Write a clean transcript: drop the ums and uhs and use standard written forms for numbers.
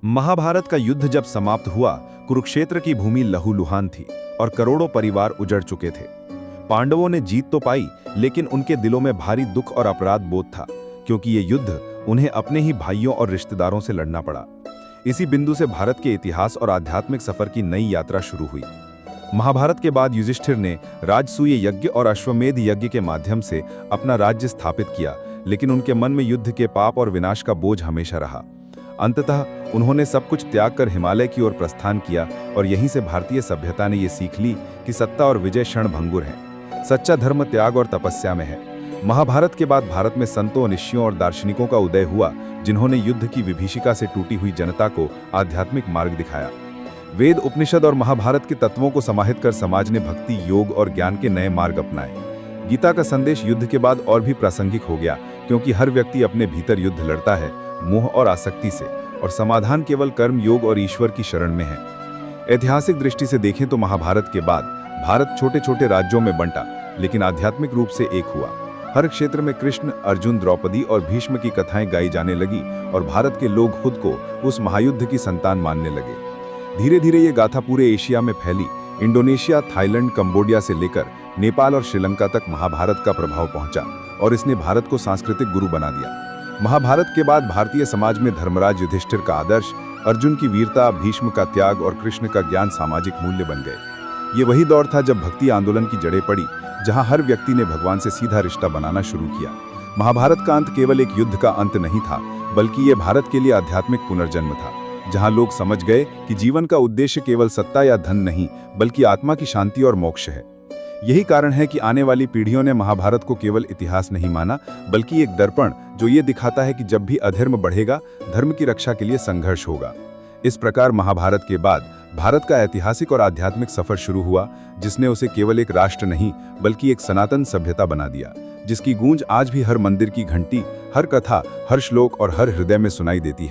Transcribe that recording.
महाभारत का युद्ध जब समाप्त हुआ, कुरुक्षेत्र की भूमि लहूलुहान थी और करोड़ों परिवार उजड़ चुके थे। पांडवों ने जीत तो पाई, लेकिन उनके दिलों में भारी दुख और अपराध बोध था, क्योंकि ये युद्ध उन्हें अपने ही भाइयों और रिश्तेदारों से लड़ना पड़ा। इसी बिंदु से भारत के इतिहास और आध्यात्मिक सफर की नई यात्रा शुरू हुई। महाभारत के बाद युधिष्ठिर ने राजसूय यज्ञ और अश्वमेध यज्ञ के माध्यम से अपना राज्य स्थापित किया, लेकिन उनके मन में युद्ध के पाप और विनाश का बोझ हमेशा रहा। अंततः उन्होंने सब कुछ त्याग कर हिमालय की ओर प्रस्थान किया और यहीं से भारतीय सभ्यता ने ये सीख ली कि सत्ता और विजय क्षणभंगुर है। सच्चा धर्म त्याग और तपस्या में है। महाभारत के बाद भारत में संतों, ऋषियों और दार्शनिकों का उदय हुआ, जिन्होंने युद्ध की विभीषिका से टूटी हुई जनता को आध्यात्मिक मार्ग दिखाया। वेद, उपनिषद और महाभारत के तत्वों को समाहित कर समाज ने भक्ति, योग और ज्ञान के नए मार्ग अपनाए। गीता का संदेश युद्ध के बाद और भी प्रासंगिक हो गया, क्योंकि हर व्यक्ति अपने भीतर युद्ध लड़ता है, मोह और आसक्ति से, और समाधान केवल कर्म, योग और ईश्वर की शरण में है। ऐतिहासिक दृष्टि से देखें तो महाभारत के बाद भारत छोटे छोटे राज्यों में बंटा, लेकिन आध्यात्मिक रूप से एक हुआ। हर क्षेत्र में कृष्ण, अर्जुन, द्रौपदी और भीष्म की कथाएं गाई जाने लगी और भारत के लोग खुद को उस महायुद्ध की संतान मानने लगे। धीरे धीरे ये गाथा पूरे एशिया में फैली। इंडोनेशिया, थाईलैंड, कंबोडिया से लेकर नेपाल और श्रीलंका तक महाभारत का प्रभाव पहुंचा और इसने भारत को सांस्कृतिक गुरु बना दिया। महाभारत के बाद भारतीय समाज में धर्मराज युधिष्ठिर का आदर्श, अर्जुन की वीरता, भीष्म का त्याग और कृष्ण का ज्ञान सामाजिक मूल्य बन गए। ये वही दौर था जब भक्ति आंदोलन की जड़ें पड़ी, जहां हर व्यक्ति ने भगवान से सीधा रिश्ता बनाना शुरू किया। महाभारत का अंत केवल एक युद्ध का अंत नहीं था, बल्कि ये भारत के लिए आध्यात्मिक पुनर्जन्म था, जहां लोग समझ गए कि जीवन का उद्देश्य केवल सत्ता या धन नहीं, बल्कि आत्मा की शांति और मोक्ष है। यही कारण है कि आने वाली पीढ़ियों ने महाभारत को केवल इतिहास नहीं माना, बल्कि एक दर्पण जो ये दिखाता है कि जब भी अधर्म बढ़ेगा, धर्म की रक्षा के लिए संघर्ष होगा। इस प्रकार महाभारत के बाद भारत का ऐतिहासिक और आध्यात्मिक सफर शुरू हुआ, जिसने उसे केवल एक राष्ट्र नहीं, बल्कि एक सनातन सभ्यता बना दिया, जिसकी गूंज आज भी हर मंदिर की घंटी, हर कथा, हर श्लोक और हर हृदय में सुनाई देती है।